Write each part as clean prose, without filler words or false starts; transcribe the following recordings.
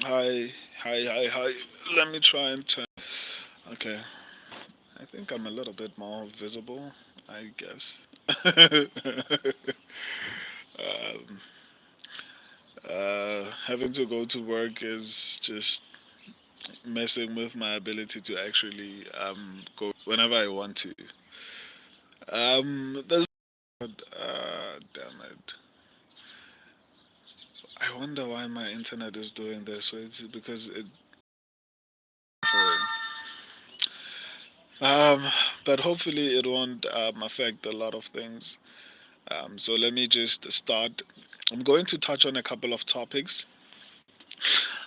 Hi, hi. Let me try and turn. Okay, I think I'm a little bit more visible, I guess. um, Having to go to work is just messing with my ability to actually go whenever I want to. There's damn it. I wonder why my internet is doing this. Wait, because it. Um, but hopefully it won't affect a lot of things. So let me just start. I'm going to touch on a couple of topics.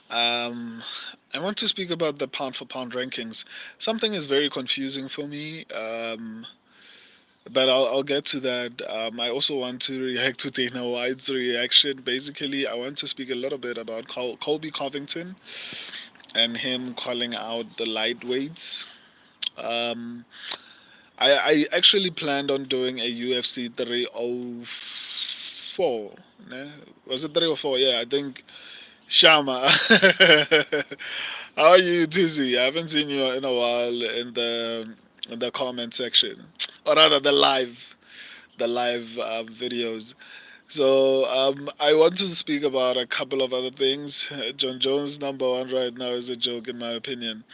Um, I want to speak about the pound for pound rankings. Something is very confusing for me, but I'll get to that. I also want to react to Dana White's reaction. Basically, I want to speak a little bit about Colby Covington and him calling out the lightweights. Um, I actually planned on doing a UFC 304. Ne? Was it 304? Yeah, I think. Shama. How are you, Dizzy? I haven't seen you in a while in the comment section, or rather the live videos. So I want to speak about a couple of other things. John Jones number one right now is a joke, in my opinion.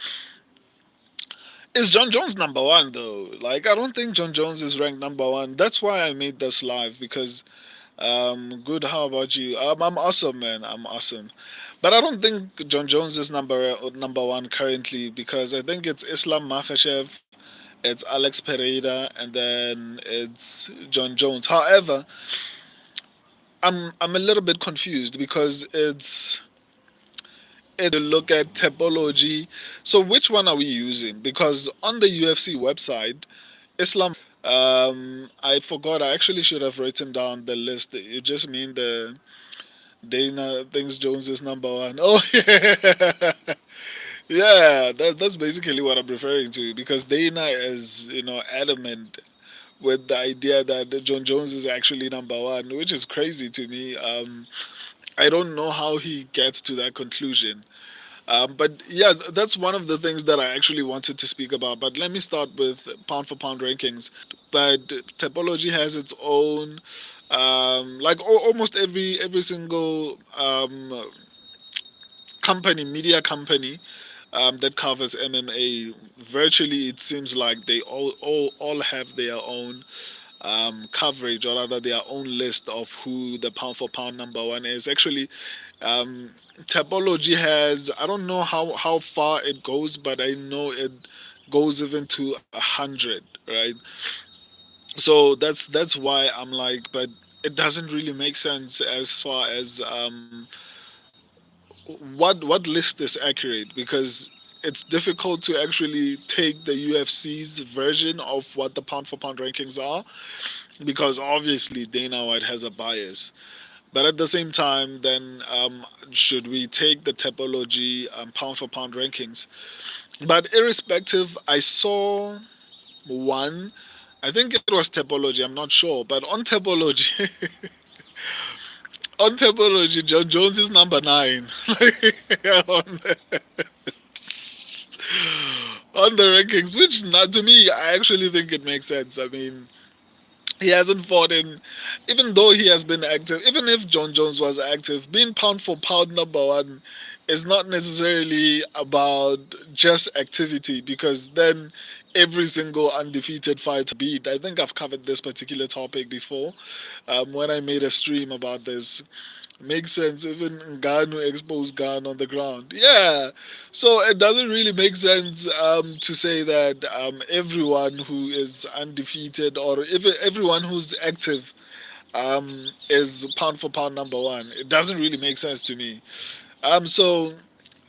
Is John Jones number one though? Like I don't think John Jones is ranked number one. That's why I made this live because good. How about you? I'm awesome, man. I'm awesome, but I don't think John Jones is number one currently because I think it's Islam Makhachev, it's Alex Pereira, and then it's John Jones. However, I'm a little bit confused because it's look at topology. So which one are we using? Because on the UFC website, Islam. I forgot. I actually should have written down the list. You just mean the Dana thinks Jones is number one. Oh yeah, yeah. That's basically what I'm referring to because Dana is adamant with the idea that John Jones is actually number one, which is crazy to me. I don't know how he gets to that conclusion. But yeah, that's one of the things that I actually wanted to speak about. But let me start with pound for pound rankings. But Topology has its own, like almost every single company, media company that covers MMA. Virtually, it seems like they all have their own coverage, or rather their own list of who the pound for pound number one is. Actually, um, Topology has, I don't know how far it goes, but I know it goes even to 100, right? So that's why I'm like, but it doesn't really make sense as far as what list is accurate because it's difficult to actually take the UFC's version of what the pound for pound rankings are because obviously Dana White has a bias. But at the same time, then should we take the Topology pound for pound rankings? But irrespective, I saw one. I think it was Topology. I'm not sure, but on Topology, on Topology, John Jones is number nine. on, on the rankings, which not to me, I actually think it makes sense. I mean, he hasn't fought in, even though he has been active, even if John Jones was active, being pound for pound number one is not necessarily about just activity because then every single undefeated fighter beat. I think I've covered this particular topic before when I made a stream about this. Makes sense. Even Ngannou exposed Gan on the ground. Yeah. So it doesn't really make sense to say that everyone who is undefeated or if everyone who's active is pound for pound number one. It doesn't really make sense to me. So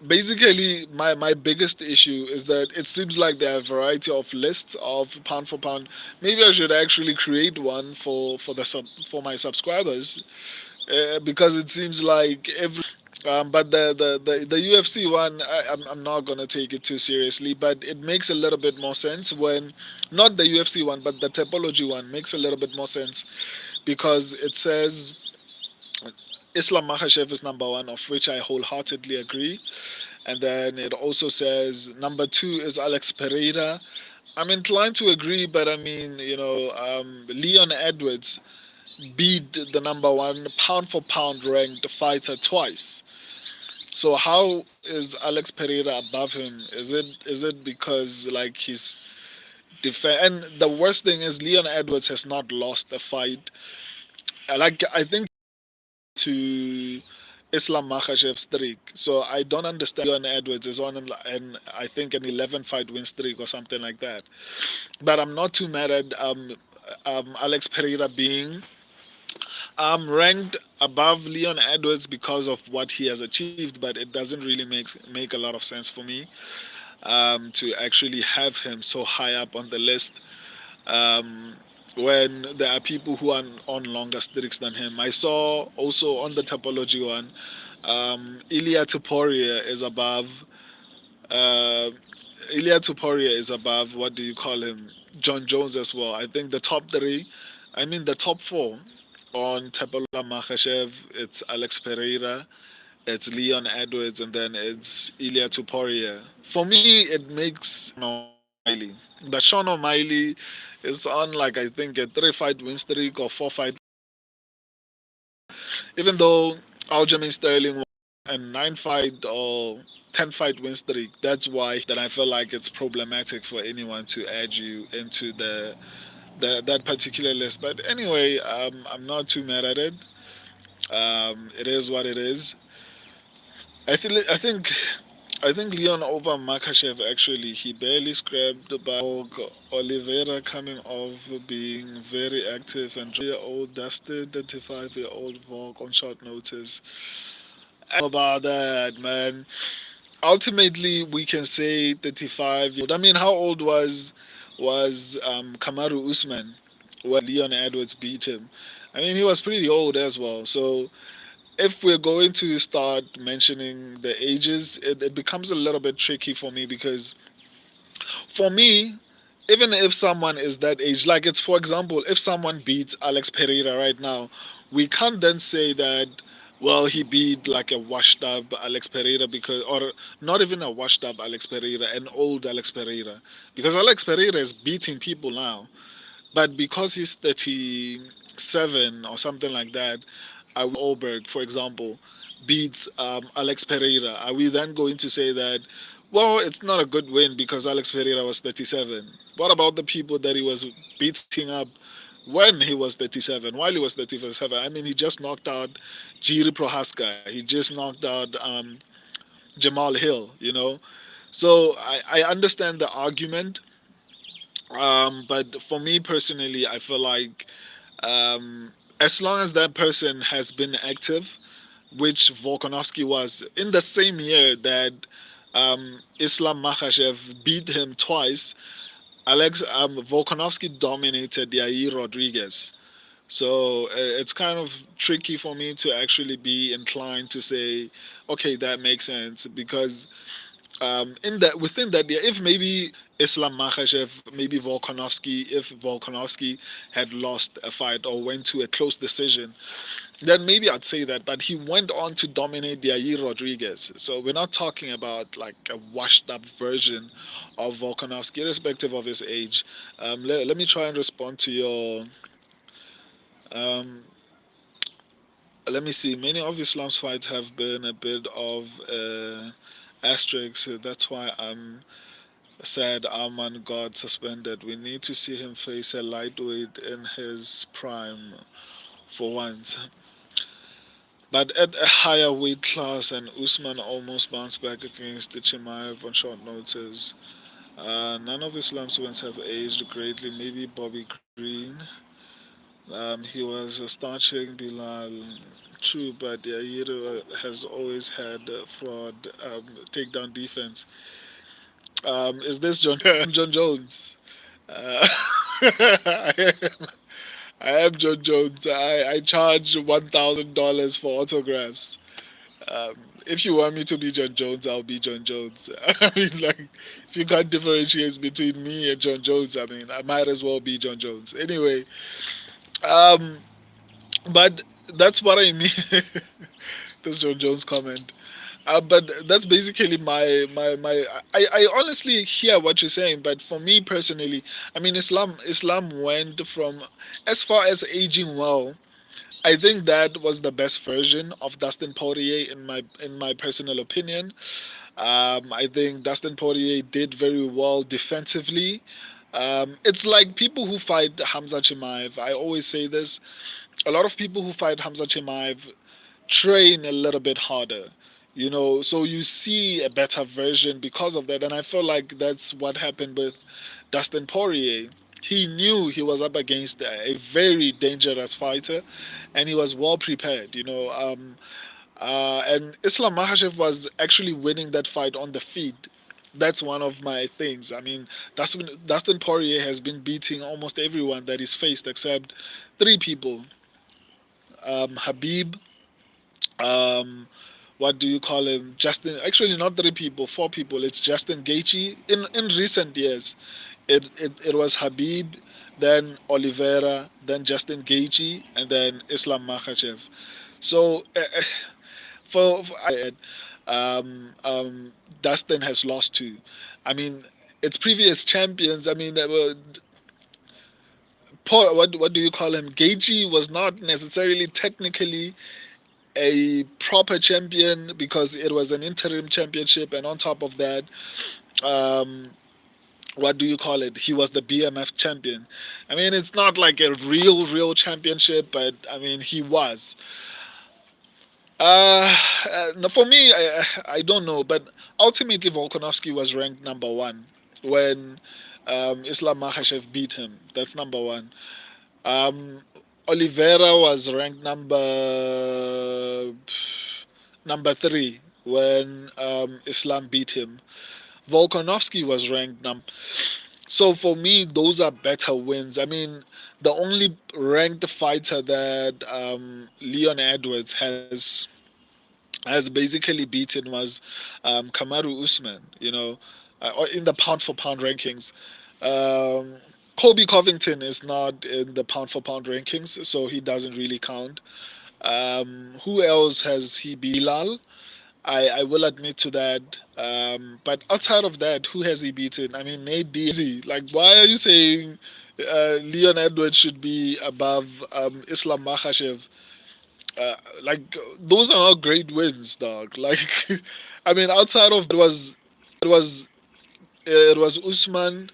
basically, my biggest issue is that it seems like there are a variety of lists of pound for pound. Maybe I should actually create one for my subscribers because it seems like every but the UFC one I'm not gonna take it too seriously, but it makes a little bit more sense when not the UFC one but the Topology one makes a little bit more sense because it says Islam Makhachev is number one, of which I wholeheartedly agree. And then it also says number two is Alex Pereira. I'm inclined to agree, but I mean, Leon Edwards beat the number one pound for pound ranked fighter twice. So how is Alex Pereira above him? Is it because like he's and the worst thing is Leon Edwards has not lost a fight. Like I think to Islam Makhachev streak. So I don't understand. Leon Edwards is on and I think an 11 fight win streak or something like that. But I'm not too mad at Alex Pereira being ranked above Leon Edwards because of what he has achieved. But it doesn't really make a lot of sense for me to actually have him so high up on the list. Um, when there are people who are on longer streaks than him. I saw also on the topology one, Ilya Tuporia is above. Uh, Ilya Tuporia is above. What do you call him? John Jones as well. I think the top three. I mean the top four on Tapola Makhachev. It's Alex Pereira. It's Leon Edwards, and then it's Ilya Tuporia. For me, it makes O'Malley. But Sean O'Malley is on like I think a 3 fight win streak or 4 fight. Even though Aljamain Sterling won a 9 fight or 10 fight win streak, that's why that I feel like it's problematic for anyone to add you into that particular list. But anyway, I'm not too mad at it. It is what it is. I think I think I think Leon over Makachev actually he barely scrapped by Oliveira coming off being very active and year old dusted 35-year-old Volk on short notice. About that man. Ultimately we can say 35 year old. I mean how old was Kamaru Usman when Leon Edwards beat him? I mean he was pretty old as well. So if we're going to start mentioning the ages, it becomes a little bit tricky for me because for me, even if someone is that age, like it's for example, if someone beats Alex Pereira right now, we can't then say that well he beat like a washed up Alex Pereira because or not even a washed up Alex Pereira, an old Alex Pereira. Because Alex Pereira is beating people now. But because he's 37 or something like that, Olberg, for example, beats Alex Pereira, are we then going to say that, well, it's not a good win because Alex Pereira was 37? What about the people that he was beating up when he was 37, while he was 37? I mean, he just knocked out Jiri Prohaska. He just knocked out Jamal Hill. So I understand the argument, but for me personally, I feel like as long as that person has been active, which Volkanovski was in the same year that Islam Makhachev beat him twice, Alex Volkanovski dominated Yair Rodriguez. So it's kind of tricky for me to actually be inclined to say, okay, that makes sense because in that within that year, if maybe Islam Makhachev, maybe Volkanovski, if Volkanovski had lost a fight or went to a close decision, then maybe I'd say that. But he went on to dominate Yair Rodriguez. So we're not talking about like a washed up version of Volkanovski, irrespective of his age. Let me try and respond to your. Um, Let me see. Many of Islam's fights have been a bit of asterisks. That's why I'm sad Arman got suspended. We need to see him face a lightweight in his prime for once. But at a higher weight class, and Usman almost bounced back against the Chimaev on short notice. None of Islam's wins have aged greatly. Maybe Bobby Green. He was starching Bilal. True, but Yair has always had fraud takedown defense. Is this John Jones? Uh, I am, I am John Jones. I charge $1,000 for autographs. Um, if you want me to be John Jones, I'll be John Jones. I mean, like, if you can't differentiate between me and John Jones, I mean, I might as well be John Jones. Anyway, um, but That's what I mean. This John Jones comment. But that's basically my. I honestly hear what you're saying, but for me personally, I mean, Islam went from, as far as aging well. I think that was the best version of Dustin Poirier in my personal opinion. I think Dustin Poirier did very well defensively. It's like people who fight Hamza Chimaev. I always say this. A lot of people who fight Hamza Chimaev train a little bit harder, so you see a better version because of that. And I feel like that's what happened with Dustin Poirier. He knew he was up against a very dangerous fighter, and he was well prepared. And Islam Makhachev was actually winning that fight on the feet. That's one of my things. I mean, Dustin Poirier has been beating almost everyone that he's faced except three people: Habib, um, what do you call him? Justin. Actually, not three people, four people. It's Justin Gaethje. In recent years, it was Habib, then Oliveira, then Justin Gaethje, and then Islam Makhachev. So for Dustin has lost to. I mean, its previous champions. I mean, Paul, what do you call him? Gaethje was not necessarily technically a proper champion because it was an interim championship, and on top of that, um, what do you call it? He was the BMF champion. I mean, it's not like a real championship, but I mean, he was. No, for me, I don't know, but ultimately Volkanovski was ranked number one when Islam Makhachev beat him. That's number one. Um, Oliveira was ranked number three when Islam beat him. Volkanovski was ranked number. So for me, those are better wins. I mean, the only ranked fighter that Leon Edwards has basically beaten was Kamaru Usman. In the pound for pound rankings. Um, Kobe Covington is not in the pound for pound rankings, so he doesn't really count. Who else has he beat? Bilal. I will admit to that. But outside of that, who has he beaten? I mean, Nate Diaz. Like, why are you saying Leon Edwards should be above Islam Makhachev? Like, those are not great wins, dog. Like, I mean, outside of it was it was Usman.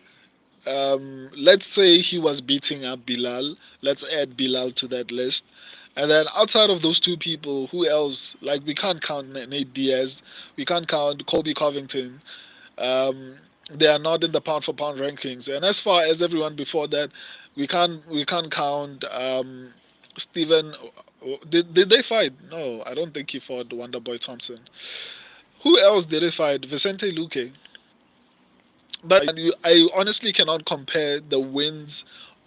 Let's say he was beating up Bilal. Let's add Bilal to that list. And then outside of those two people, who else? Like, we can't count Nate Diaz. We can't count Kobe Covington. Um, they are not in the pound for pound rankings. And as far as everyone before that, we can't count Steven. Did they fight? No, I don't think he fought Wonderboy Thompson. Who else did he fight? Vicente Luque. But I honestly cannot compare the win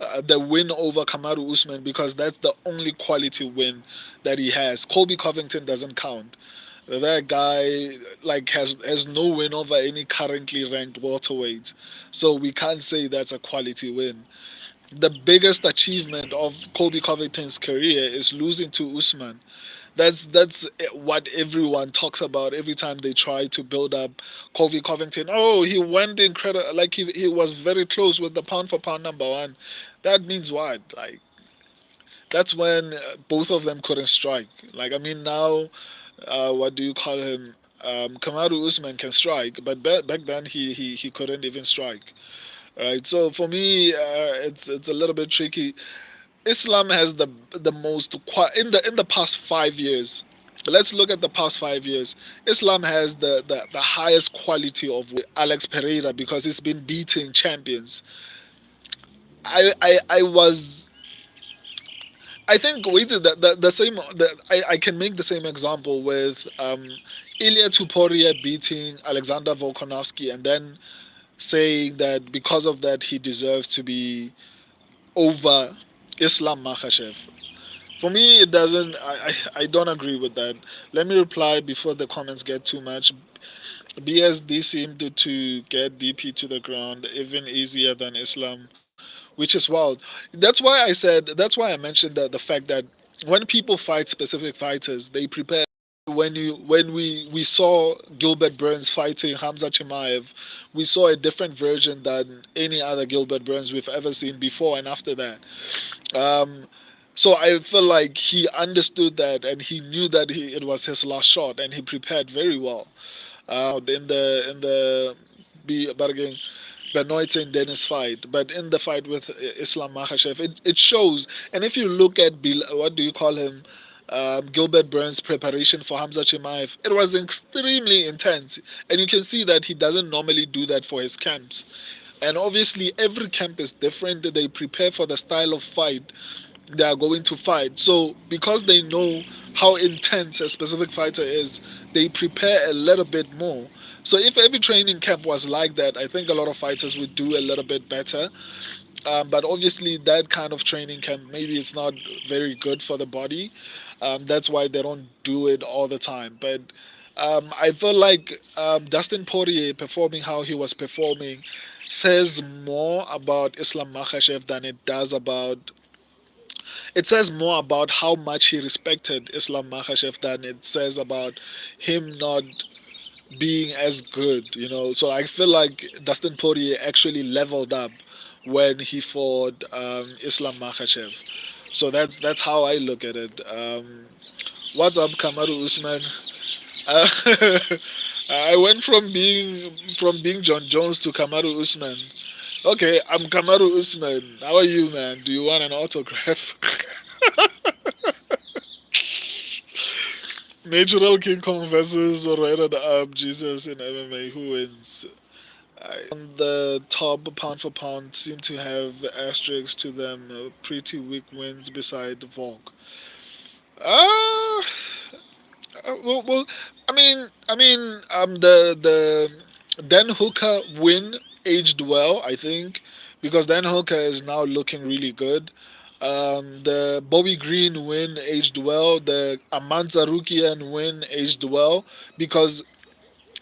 over Kamaru Usman because that's the only quality win that he has. Colby Covington doesn't count. That guy like has no win over any currently ranked welterweight, so we can't say that's a quality win. The biggest achievement of Colby Covington's career is losing to Usman. That's what everyone talks about every time they try to build up Colby Covington. Oh, he went incredible, like he was very close with the pound for pound number one. That means what? Like, that's when both of them couldn't strike. Like, I mean, now, what do you call him? Kamaru Usman can strike, but back then he couldn't even strike. Right. So for me, it's a little bit tricky. Islam has the most in the past 5 years. Let's look at the past 5 years. Islam has the highest quality of Alex Pereira because he's been beating champions. I was I think wait the same I can make the same example with Ilya Tuporia beating Alexander Volkanovski and then saying that because of that he deserves to be over Islam Makhachev. For me, it doesn't. I don't agree with that. Let me reply before the comments get too much. BSD seemed to get DP to the ground even easier than Islam, which is wild. That's why I said. That's why I mentioned the fact that. when people fight specific fighters, they prepare. When we saw Gilbert Burns fighting Hamza Chimaev, we saw a different version than any other Gilbert Burns we've ever seen before and after that. Um, so I feel like he understood that and he knew that it was his last shot and he prepared very well. In the Bargain Benoit and Dennis fight, but in the fight with Islam Makhachev, it shows. And if you look at what do you call him, Gilbert Burns' preparation for Hamza Chimaev, it was extremely intense, and you can see that he doesn't normally do that for his camps. And obviously, every camp is different. They prepare for the style of fight they are going to fight. So, because they know how intense a specific fighter is, they prepare a little bit more. So, if every training camp was like that, I think a lot of fighters would do a little bit better. But obviously, that kind of training camp, maybe it's not very good for the body. That's why they don't do it all the time. But I feel like Dustin Poirier performing how he was performing says more about Islam Makhachev than it says more about how much he respected Islam Makhachev than it says about him not being as good, So I feel like Dustin Poirier actually leveled up when he fought Islam Makhachev. So that's how I look at it. What's up, Kamaru Usman? Uh, I went from being John Jones to Kamaru Usman. Okay, I'm Kamaru Usman. How are you, man? Do you want an autograph? Natural King Kong versus rated up Jesus in MMA. Who wins? On the top pound for pound seem to have asterisks to them. Pretty weak wins beside Volk. Uh, well, the Dan Hooker win aged well, I think, because Dan Hooker is now looking really good. The Bobby Green win aged well. The Aman Zarukian win aged well because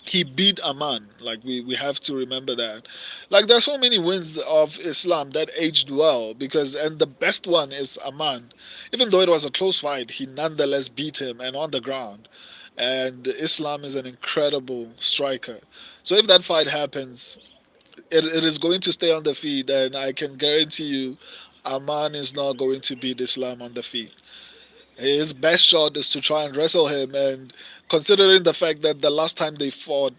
he beat Aman. Like we have to remember that. Like there's so many wins of Islam that aged well because and the best one is Aman. Even though it was a close fight, he nonetheless beat him and on the ground. And Islam is an incredible striker. So if that fight happens, it is going to stay on the feet, and I can guarantee you, Aman is not going to beat Islam on the feet. His best shot is to try and wrestle him, and considering the fact that the last time they fought,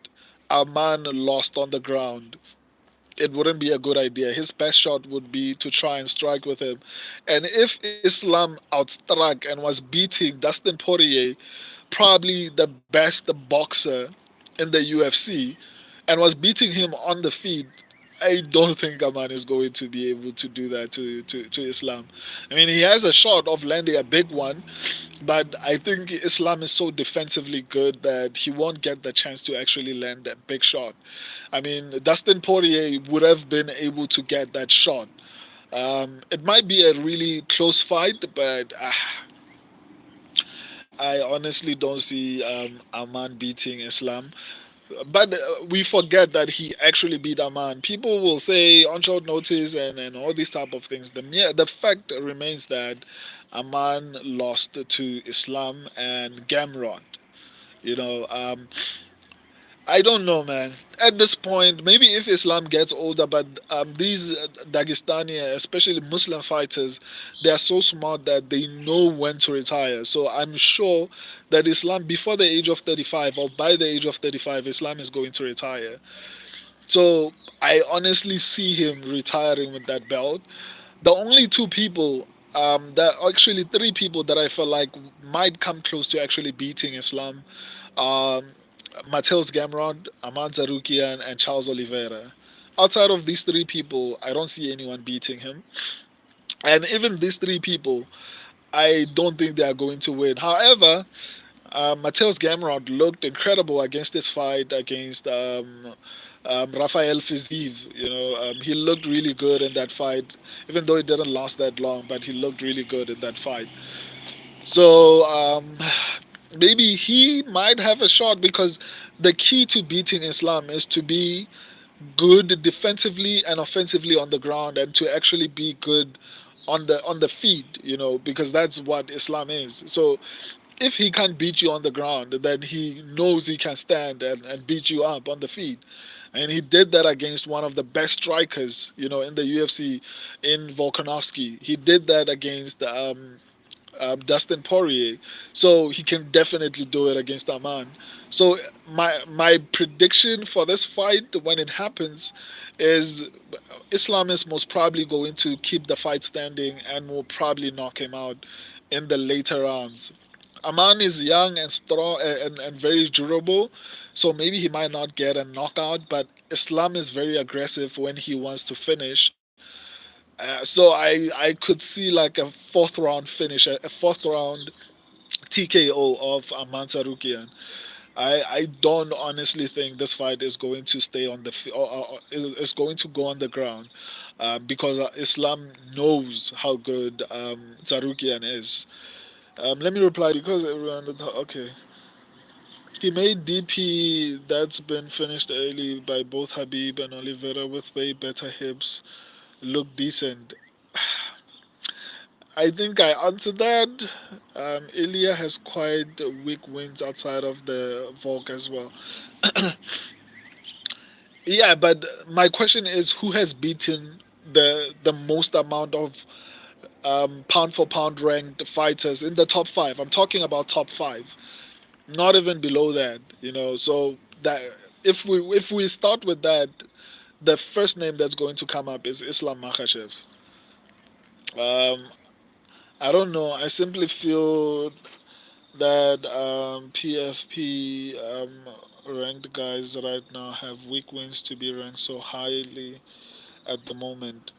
Aman lost on the ground, it wouldn't be a good idea. His best shot would be to try and strike with him. And if Islam outstruck and was beating Dustin Poirier, probably the best boxer in the UFC, and was beating him on the feet, I don't think Aman is going to be able to do that to Islam. I mean, he has a shot of landing a big one, but I think Islam is so defensively good that he won't get the chance to actually land that big shot. I mean, Dustin Poirier would have been able to get that shot. It might be a really close fight, but I honestly don't see Aman beating Islam. But we forget that he actually beat Aman. People will say on short notice and all these type of things. The fact remains that Aman lost to Islam and Gamrot. You know, I don't know, man. At this point, maybe if Islam gets older, but these Dagestani, especially Muslim fighters, they are so smart that they know when to retire. So I'm sure that Islam, before the age of 35 or by the age of 35, Islam is going to retire. So I honestly see him retiring with that belt. The only two people, actually three people that I feel like might come close to actually beating Islam, um, Mateus Gamrod, Ahmad Zarukian, and Charles Oliveira. Outside of these three people, I don't see anyone beating him. And even these three people, I don't think they are going to win. However, Mateus Gamrod looked incredible against this fight against Rafael Fiziev. He looked really good in that fight, even though it didn't last that long. But he looked really good in that fight. So maybe he might have a shot because the key to beating Islam is to be good defensively and offensively on the ground and to actually be good on the feet, because that's what Islam is. So if he can't beat you on the ground, then he knows he can stand and beat you up on the feet. And he did that against one of the best strikers, in the UFC, in Volkanovski. He did that against Dustin Poirier. So he can definitely do it against Aman. So my prediction for this fight when it happens is Islam is most probably going to keep the fight standing and will probably knock him out in the later rounds. Aman is young and strong and very durable, so maybe he might not get a knockout, but Islam is very aggressive when he wants to finish. So I could see like a fourth round finish, a fourth round TKO of Aman Sarukian. I don't honestly think this fight is going to stay on the or is going to go on the ground, because Islam knows how good Sarukian is. Let me reply because everyone. Okay. He made DP that's been finished early by both Habib and Oliveira with way better hips look decent. I think I answered that. Ilya has quite weak wins outside of the Volk as well. Yeah, but my question is who has beaten the most amount of pound for pound ranked fighters in the top five? I'm talking about top five, not even below that. So that if we start with that, the first name that's going to come up is Islam Makhachev. Um, I don't know. I simply feel that PFP ranked guys right now have weak wins to be ranked so highly at the moment.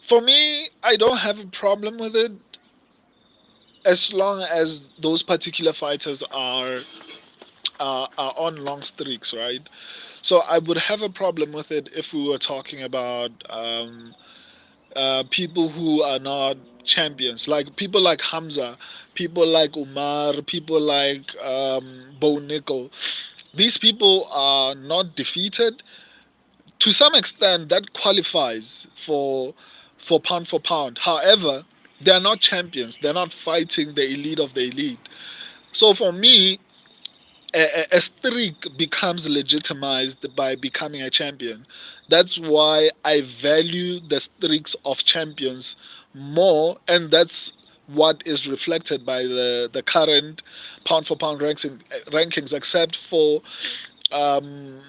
For me, I don't have a problem with it as long as those particular fighters are on long streaks, right? So I would have a problem with it if we were talking about people who are not champions, like people like Hamza, people like Umar, people like Bo Nickel. These people are not defeated. To some extent, that qualifies for pound for pound. However, they are not champions. They're not fighting the elite of the elite. So for me, a streak becomes legitimized by becoming a champion. That's why I value the streaks of champions more, and that's what is reflected by the current pound for pound rankings, except for um,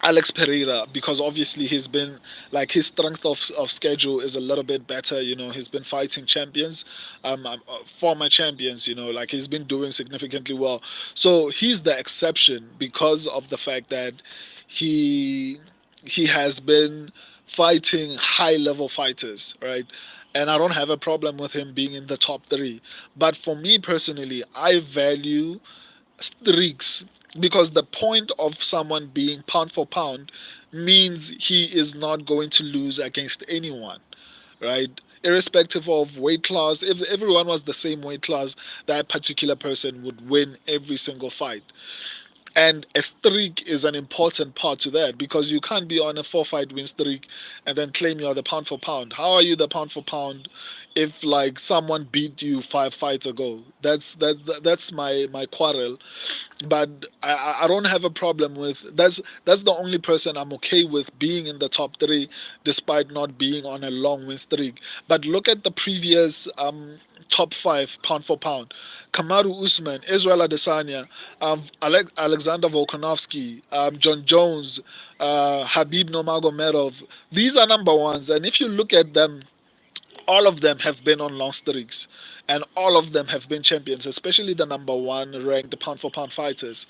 Alex Pereira, because obviously he's been like his strength of schedule is a little bit better. He's been fighting champions, former champions. Like he's been doing significantly well. So he's the exception because of the fact that he he has been fighting high level fighters, right? And I don't have a problem with him being in the top three. But for me personally, I value streaks because the point of someone being pound for pound means he is not going to lose against anyone, right? Irrespective of weight class, if everyone was the same weight class, that particular person would win every single fight. And a streak is an important part to that because you can't be on a four-fight win streak and then claim you're the pound for pound. How are you the pound for pound if like someone beat you 5 fights ago? That's my quarrel. But I don't have a problem with that's the only person I'm okay with being in the top three despite not being on a long win streak. But look at the previous top five pound for pound: Kamaru Usman, Israel Adesanya, Alexander Volkanovski, John Jones, Habib Nurmagomedov. These are number ones, and if you look at them, all of them have been on long streaks and all of them have been champions, especially the number one ranked pound for pound fighters.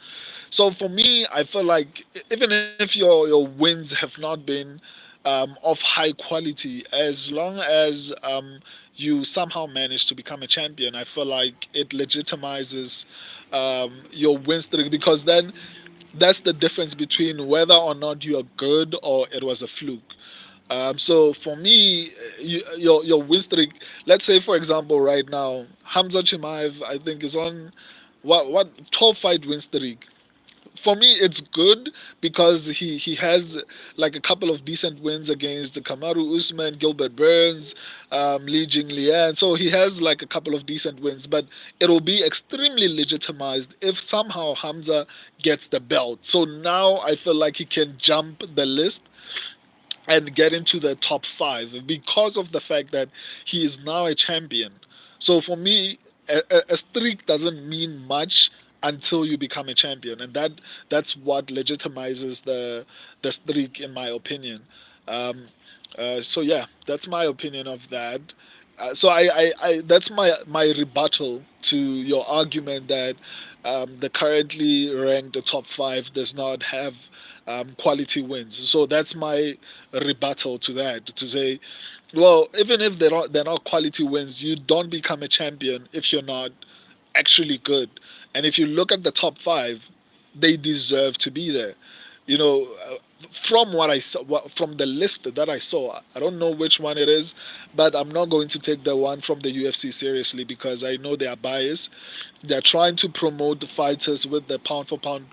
So for me, I feel like even if your wins have not been of high quality, as long as you somehow manage to become a champion, I feel like it legitimizes your win streak because then that's the difference between whether or not you are good or it was a fluke. So for me, your win streak. Let's say, for example, right now, Hamza Chimaev, I think, is on what 12 fight win streak. For me, it's good because he has like a couple of decent wins against Kamaru Usman, Gilbert Burns, Li Jinglian. So he has like a couple of decent wins, but it'll be extremely legitimized if somehow Hamza gets the belt. So now I feel like he can jump the list and get into the top five because of the fact that he is now a champion. So for me, a streak doesn't mean much until you become a champion, and that's what legitimizes the streak, in my opinion. Um, so yeah, that's my opinion of that. So that's my rebuttal to your argument that the currently ranked top five does not have quality wins. So that's my rebuttal to that, to say, well, even if they're not quality wins, you don't become a champion if you're not actually good. And if you look at the top five, they deserve to be there. You know, from what I saw, from the list that I saw, I don't know which one it is, but I'm not going to take the one from the UFC seriously because I know they are biased. They're trying to promote the fighters with the pound for pound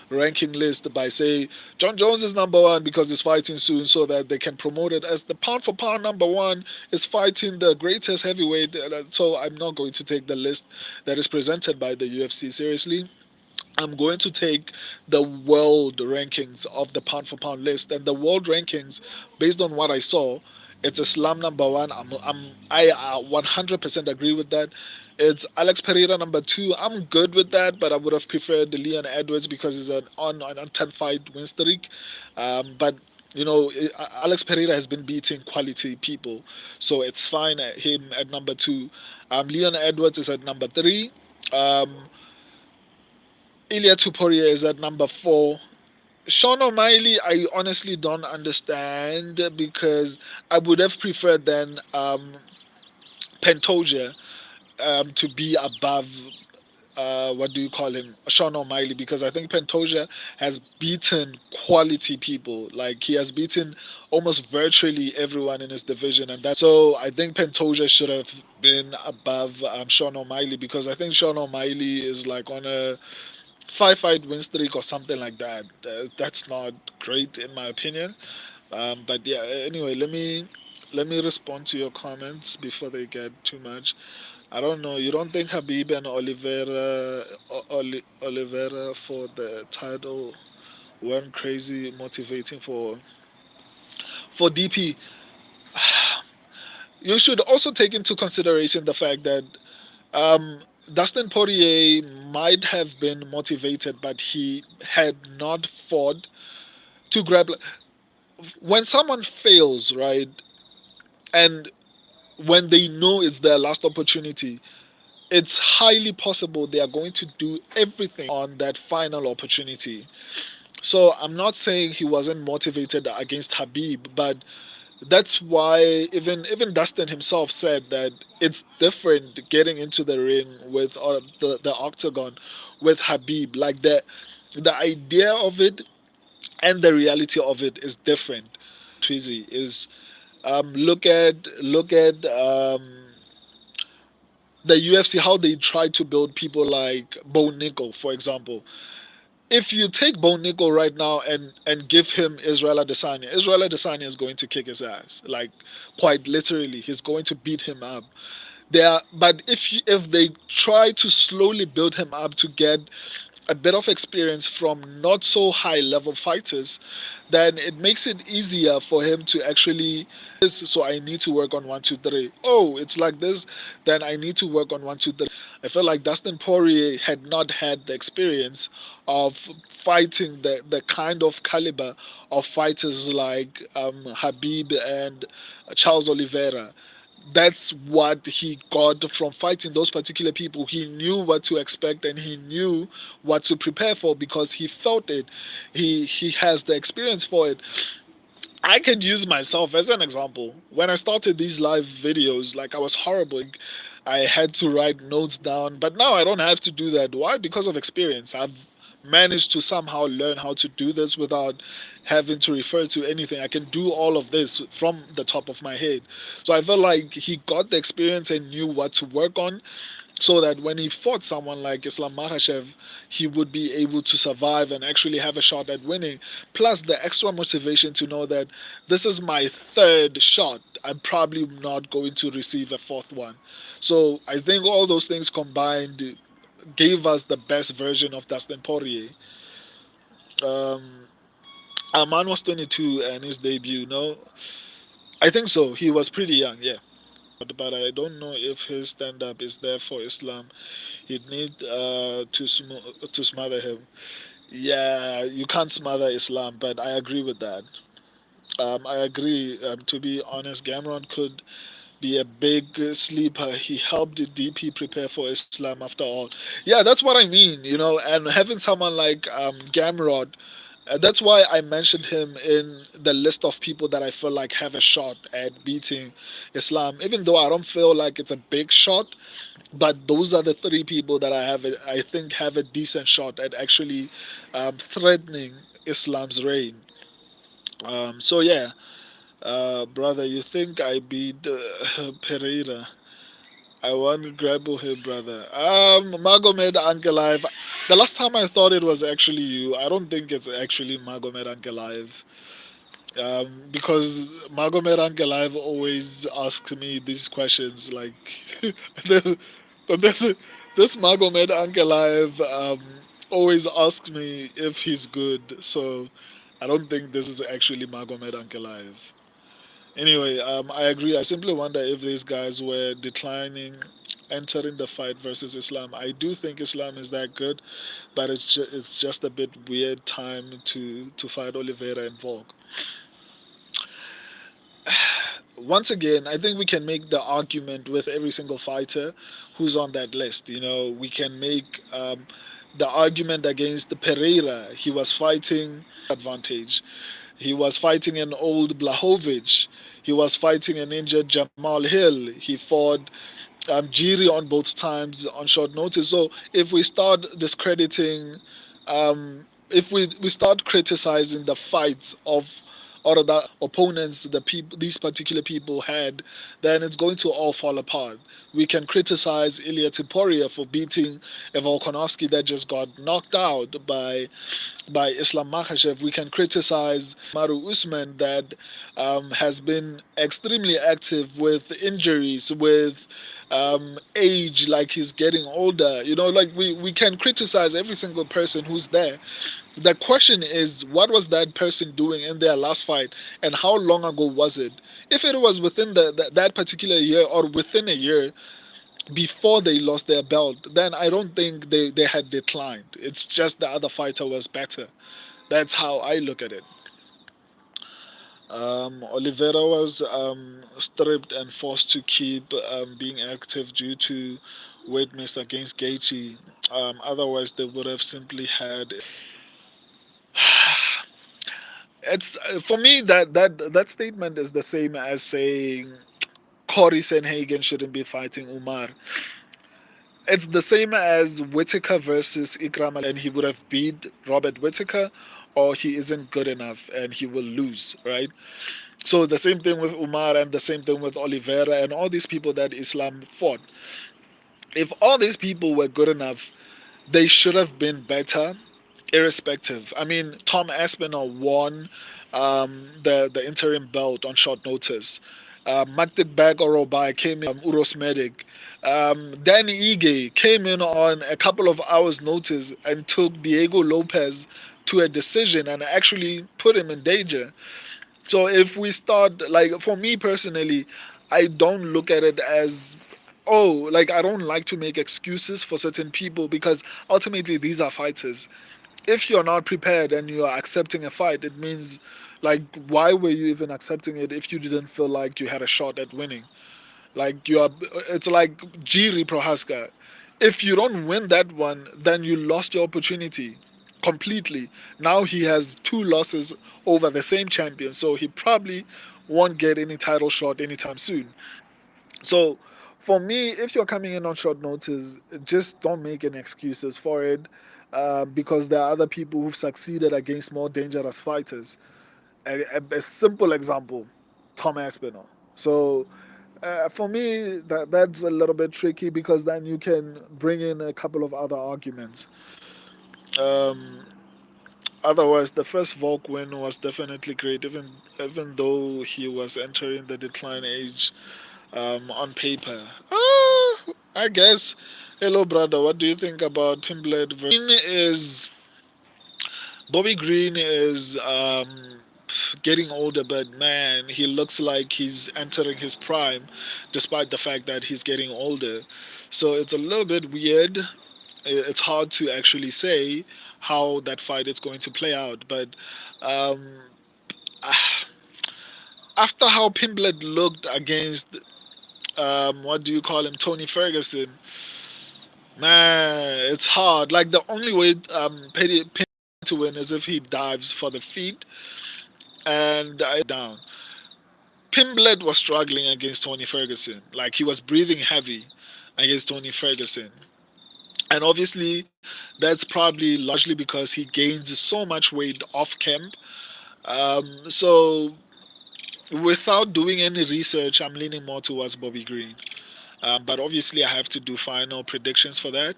ranking list by saying John Jones is number one because he's fighting soon, so that they can promote it as the pound for pound number one is fighting the greatest heavyweight. So I'm not going to take the list that is presented by the UFC seriously. I'm going to take the world rankings of the pound for pound list, and the world rankings, based on what I saw, it's Islam number one. I 100% agree with that. It's Alex Pereira number two. I'm good with that, but I would have preferred Leon Edwards because he's an 10 fight win streak. But you know, Alex Pereira has been beating quality people, so it's fine at him at number two. Leon Edwards is at number three. Um, Ilya Tuporia is at number four. Sean O'Malley, I honestly don't understand because I would have preferred then Pantoja to be above what do you call him, Sean O'Malley, because I think Pantoja has beaten quality people. Like he has beaten almost virtually everyone in his division, and that. So I think Pantoja should have been above Sean O'Malley because I think Sean O'Malley is like on a five-fight win streak or something like that. That's not great in my opinion. But yeah, anyway, let me respond to your comments before they get too much. I don't know. You don't think Habib and Oliveira for the title weren't crazy motivating for DP? You should also take into consideration the fact that um, Dustin Poirier might have been motivated, but he had not fought to grab. When someone fails, right, and when they know it's their last opportunity, it's highly possible they are going to do everything on that final opportunity. So I'm not saying he wasn't motivated against Habib, but that's why even Dustin himself said that it's different getting into the ring with the octagon with Habib. Like the idea of it and the reality of it is different. Twizy is look at the UFC, how they try to build people like Bo Nickel, for example. If you take Bo Nickel right now and give him Israel Adesanya, Israel Adesanya is going to kick his ass. Like quite literally, he's going to beat him up. But if they try to slowly build him up to get a bit of experience from not so high level fighters, then it makes it easier for him to actually. So I need to work on 1, 2, 3. Oh, it's like this. Then I need to work on 1, 2, 3. I feel like Dustin Poirier had not had the experience of fighting the kind of caliber of fighters like Habib and Charles Oliveira. That's what he got from fighting those particular people. He knew what to expect and he knew what to prepare for because he felt it. He has the experience for it. I could use myself as an example. When I started these live videos, like I was horrible. I had to write notes down, but now I don't have to do that. Why? Because of experience. I've managed to somehow learn how to do this without having to refer to anything. I can do all of this from the top of my head. So I felt like he got the experience and knew what to work on. so that when he fought someone like Islam Makhachev, he would be able to survive and actually have a shot at winning. Plus, the extra motivation to know that this is my third shot. I'm probably not going to receive a fourth one. So I think all those things combined gave us the best version of Dustin Poirier. Um, Arman was 22 and his debut, no? I think so. He was pretty young, yeah. But I don't know if his stand up is there for Islam. He'd need to smother him. Yeah, you can't smother Islam, but I agree with that. I agree. To be honest, Gamron could be a big sleeper. He helped DP prepare for Islam after all. Yeah, that's what I mean, and having someone like Gamrod, that's why I mentioned him in the list of people that I feel like have a shot at beating Islam, even though I don't feel like it's a big shot. But those are the three people that I think have a decent shot at actually threatening Islam's reign. So yeah, brother, you think I beat Pereira? I want to grapple him, brother. Magomed Ankalaev. The last time I thought it was actually you. I don't think it's actually Magomed Ankalaev. Because Magomed Ankalaev always asks me these questions. Like, this, but this Magomed Ankalaev always asks me if he's good. So I don't think this is actually Magomed Ankalaev. Anyway, I agree. I simply wonder if these guys were declining entering the fight versus Islam. I do think Islam is that good, but it's just a bit weird time to fight Oliveira and Volk. Once again, I think we can make the argument with every single fighter who's on that list. We can make the argument against Pereira. He was fighting advantage. He was fighting an old Blahovic. He was fighting an injured Jamal Hill. He fought Jiri on both times on short notice. So if we start discrediting, if we start criticizing the fights of or the opponents the people these particular people had, then it's going to all fall apart. We can criticize Ilya Tiporia for beating a Volkanovski that just got knocked out by Islam Makhachev. We can criticize Maru Usman that has been extremely active with injuries, with age, like he's getting older. Like we can criticize every single person who's there. The question is, what was that person doing in their last fight, and how long ago was it? If it was within that particular year or within a year before they lost their belt, then I don't think they had declined. It's just the other fighter was better. That's how I look at it. Oliveira was stripped and forced to keep being active due to weight miss against Gaethje. Otherwise, they would have simply had. It's for me that statement is the same as saying Corey Sanhagen shouldn't be fighting Umar. It's the same as Whitaker versus Ikram, and he would have beat Robert Whitaker, or he isn't good enough and he will lose, right? So the same thing with Umar and the same thing with Oliveira and all these people that Islam fought. If all these people were good enough, they should have been better, irrespective. I mean, Tom Aspinall won the interim belt on short notice. Maktik Bag Orobai came in, Uros Medic. Danny Ige came in on a couple of hours' notice and took Diego Lopez to a decision and actually put him in danger. So if we start, like, for me personally, I don't look at it as, oh, like, I don't like to make excuses for certain people because ultimately these are fighters. If you're not prepared and you are accepting a fight, it means, like, why were you even accepting it if you didn't feel like you had a shot at winning? Like, it's like Jiri Prohaska. If you don't win that one, then you lost your opportunity completely. Now he has two losses over the same champion, so he probably won't get any title shot anytime soon. So, for me, if you're coming in on short notice, just don't make any excuses for it, because there are other people who've succeeded against more dangerous fighters. A simple example, Tom Aspinall. So, For me, that's a little bit tricky because then you can bring in a couple of other arguments. Um, Otherwise, the first Volk win was definitely great, even though he was entering the decline age on paper. I guess. Hello, brother. What do you think about Pimblet versus is Bobby Green is getting older, but man, he looks like he's entering his prime, despite the fact that he's getting older. So it's a little bit weird. It's hard to actually say how that fight is going to play out, but um, after how Pimblet looked against what do you call him, Tony Ferguson, man, it's hard. Like the only way Petty to win is if he dives for the feet and down. Pimblet was struggling against Tony Ferguson. Like he was breathing heavy against Tony Ferguson. And obviously, that's probably largely because he gains so much weight off camp. So, without doing any research, I'm leaning more towards Bobby Green. But obviously, I have to do final predictions for that,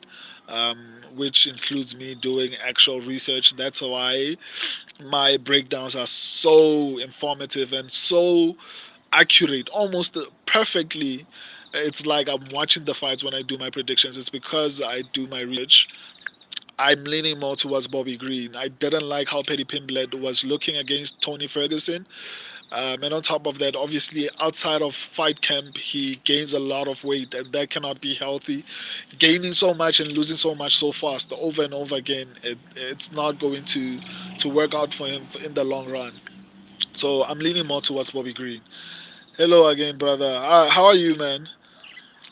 which includes me doing actual research. That's why my breakdowns are so informative and so accurate, almost perfectly. It's like I'm watching the fights when I do my predictions. It's because I do my research. I'm leaning more towards Bobby Green. I didn't like how Petty Pimblett was looking against Tony Ferguson. And on top of that, obviously, outside of fight camp, he gains a lot of weight, and that cannot be healthy. Gaining so much and losing so much so fast, over and over again, it's not going to work out for him in the long run. So I'm leaning more towards Bobby Green. Hello again, brother. How are you, man?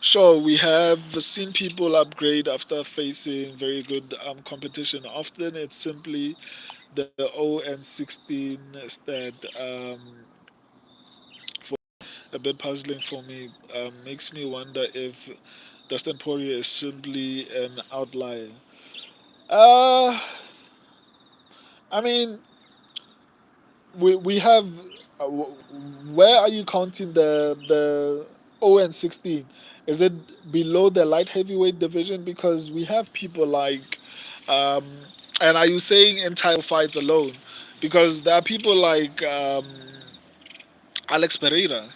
Sure, we have seen people upgrade after facing very good competition. Often it's simply the 0 and 16 stat. A bit puzzling for me. Makes me wonder if Dustin Poirier is simply an outlier. Uh, I mean, we have. Where are you counting the 0 and 16? Is it below the light heavyweight division? Because we have people like, um, and are you saying in title fights alone? Because there are people like Alex Pereira.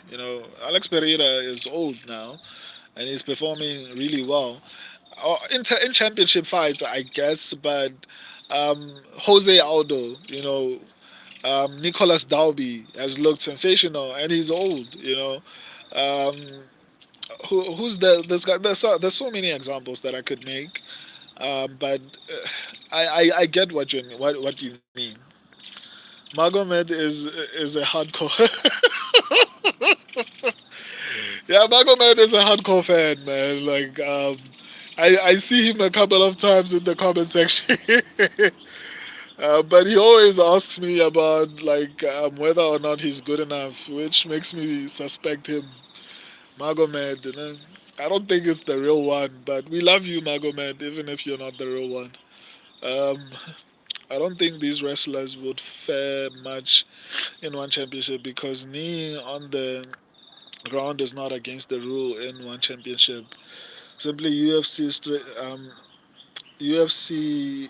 Alex Pereira is old now and he's performing really well. In championship fights, I guess, but Jose Aldo, Nicholas Dalby has looked sensational, and he's old. Um, who's this guy? There's so many examples that I could make, but I get what you mean. Magomed is a hardcore. Yeah, Magomed is a hardcore fan, man. Like I see him a couple of times in the comment section. But he always asks me about like whether or not he's good enough, which makes me suspect him. Magomed, I don't think it's the real one, but we love you, Magomed, even if you're not the real one. Um, I don't think these wrestlers would fare much in one championship because knee on the ground is not against the rule in one championship. Simply UFC.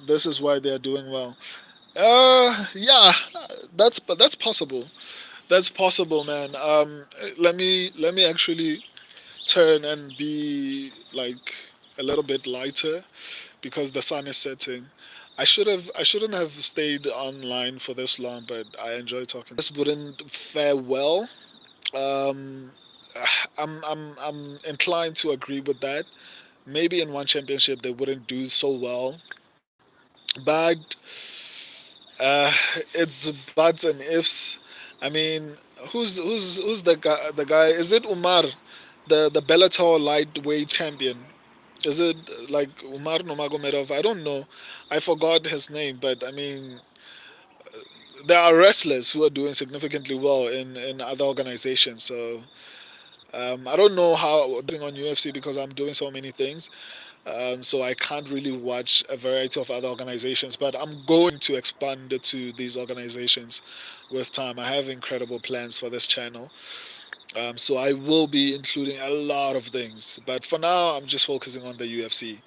This is why they are doing well. Yeah, that's possible. That's possible, man. Let me actually turn and be like a little bit lighter because the sun is setting. I shouldn't have stayed online for this long, but I enjoy talking. This wouldn't fare well. Um, I'm inclined to agree with that. Maybe in one championship they wouldn't do so well, but uh, it's buts and ifs. I mean, who's the guy? The guy is it Umar, the Bellator lightweight champion? Is it like Umar Nomagomedov? I don't know. I forgot his name, but I mean, there are wrestlers who are doing significantly well in other organizations. So I don't know how on UFC because I'm doing so many things. So I can't really watch a variety of other organizations, but I'm going to expand to these organizations with time. I have incredible plans for this channel. So I will be including a lot of things, but for now I'm just focusing on the UFC.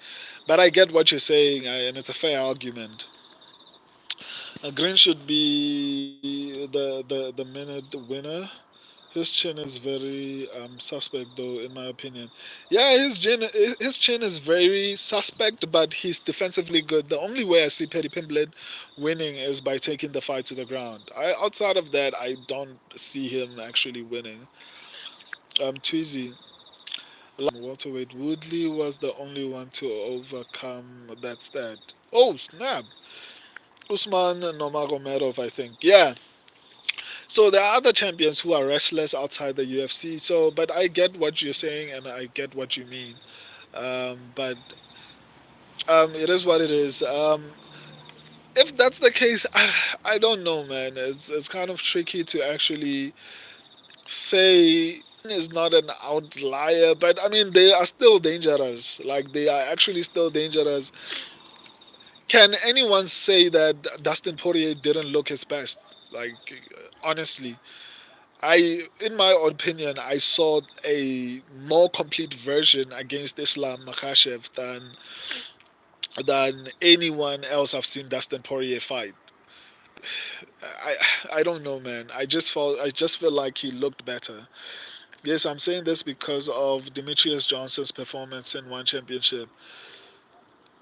But I get what you're saying, and it's a fair argument. Green should be the minute winner. His chin is very suspect, though, in my opinion. Yeah, his chin is very suspect, but he's defensively good. The only way I see Paddy Pimblett winning is by taking the fight to the ground. Outside of that, I don't see him actually winning. Tweezy, welterweight Woodley was the only one to overcome that stat. Oh snap! Usman Nurmagomedov, I think. Yeah, so there are other champions who are wrestlers outside the UFC. So, but I get what you're saying and I get what you mean. But it is what it is. If that's the case, I don't know, man. It's kind of tricky to actually say is not an outlier, but I mean they are still dangerous. Like they are actually still dangerous. Can anyone say that Dustin Poirier didn't look his best? Like honestly, in my opinion, I saw a more complete version against Islam Makhachev than anyone else I've seen Dustin Poirier fight. I I don't know, man. I just feel like he looked better. Yes, I'm saying this because of Demetrius Johnson's performance in one championship.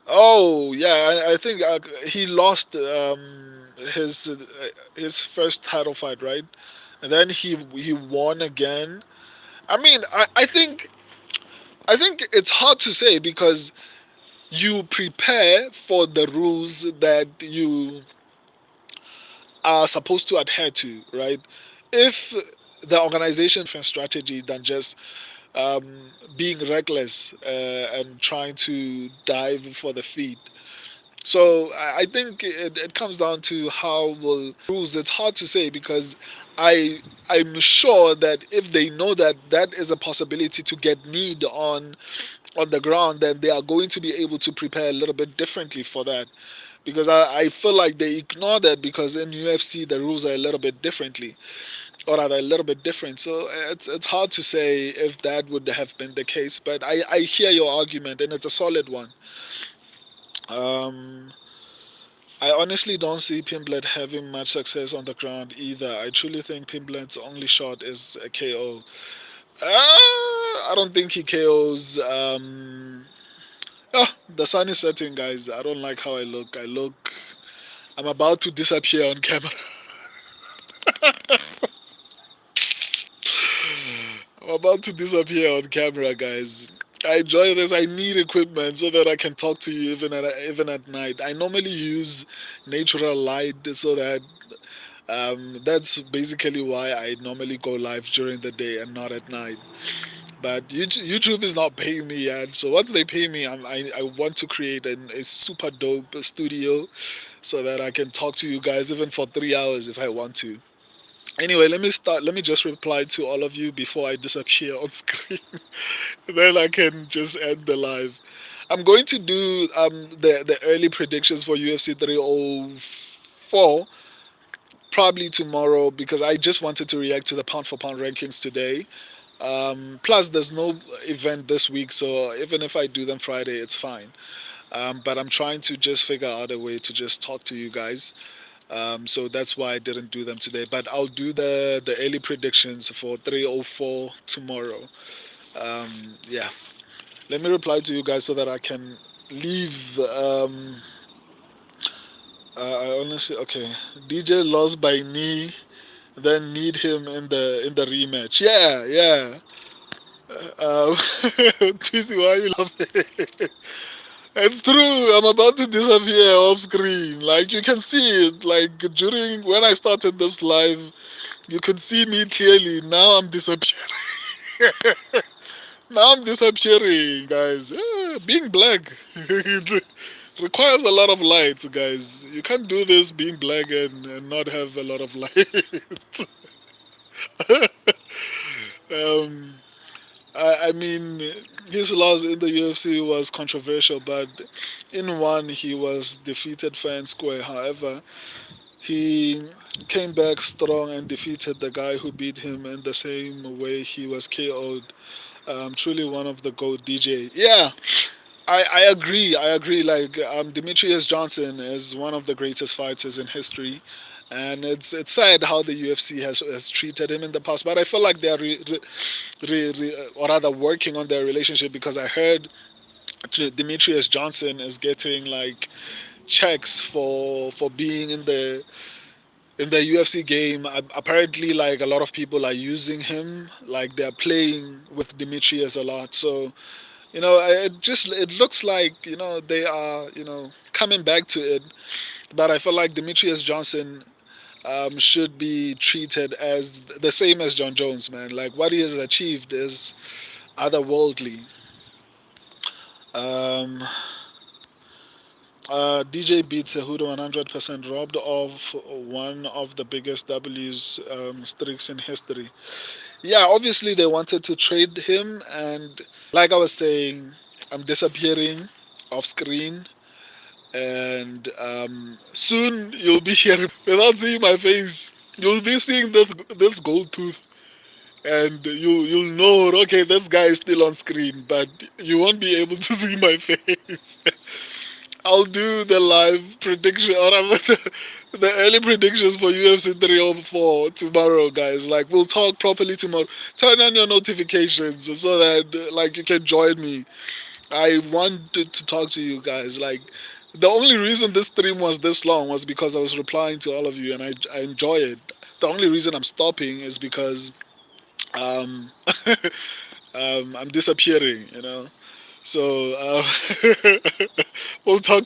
Oh yeah, I think he lost his first title fight, right? And then he won again. I mean, I think it's hard to say because you prepare for the rules that you are supposed to adhere to, right? If the organization different strategy than just being reckless and trying to dive for the feet. So I think it comes down to how will rules. It's hard to say because I'm sure that if they know that that is a possibility to get kneed on the ground, then they are going to be able to prepare a little bit differently for that. Because I feel like they ignore that because in UFC the rules are a little bit differently or are they a little bit different. So it's hard to say if that would have been the case. But I hear your argument and it's a solid one. Um, I honestly don't see Pimblet having much success on the ground either. I truly think Pimblet's only shot is a KO. I don't think he KOs. Oh, the sun is setting, guys. I don't like how I look. I'm about to disappear on camera. I'm about to disappear on camera, guys. I enjoy this. I need equipment so that I can talk to you even at night. I normally use natural light so that that's basically why I normally go live during the day and not at night. But YouTube is not paying me yet. So once they pay me, I want to create a super dope studio so that I can talk to you guys even for 3 hours if I want to. Anyway, let me start. Let me just reply to all of you before I disappear on screen. Then I can just end the live. I'm going to do the early predictions for UFC 304 probably tomorrow because I just wanted to react to the pound for pound rankings today. Plus, there's no event this week, so even if I do them Friday, it's fine. But I'm trying to just figure out a way to just talk to you guys. So that's why I didn't do them today. But I'll do the early predictions for 304 tomorrow. Yeah. Let me reply to you guys so that I can leave. I honestly okay. DJ lost by knee, then need him in the rematch. Yeah, yeah. Tizzy, why are you laughing? It's true. I'm about to disappear off screen. Like you can see it. Like during when I started this live, you could see me clearly. Now I'm disappearing. Now I'm disappearing, guys. Being black it requires a lot of light, guys. You can't do this being black and not have a lot of light. um, I mean, his loss in the UFC was controversial, but in one he was defeated fair and square. However, he came back strong and defeated the guy who beat him in the same way he was KO'd. Truly one of the GOAT DJ. Yeah, I agree. I agree. Like Demetrius Johnson is one of the greatest fighters in history, and it's sad how the UFC has treated him in the past. But I feel like they are or rather working on their relationship because I heard Demetrius Johnson is getting like checks for being in the UFC game. Apparently, like a lot of people are using him, like they're playing with Demetrius a lot. So it looks like they are coming back to it. But I feel like Demetrius Johnson should be treated as the same as John Jones, man. Like what he has achieved is otherworldly. Um, DJ beats Cejudo 100%, robbed of one of the biggest W's streaks in history. Yeah, obviously they wanted to trade him, and like I was saying, I'm disappearing off screen, and soon you'll be here without seeing my face. You'll be seeing this gold tooth, and you'll know. Okay, this guy is still on screen, but you won't be able to see my face. I'll do the live prediction or the early predictions for UFC 304 tomorrow, guys. Like we'll talk properly tomorrow. Turn on your notifications so that like you can join me. I wanted to talk to you guys. Like the only reason this stream was this long was because I was replying to all of you, and I enjoy it. The only reason I'm stopping is because um, I'm disappearing. So we'll talk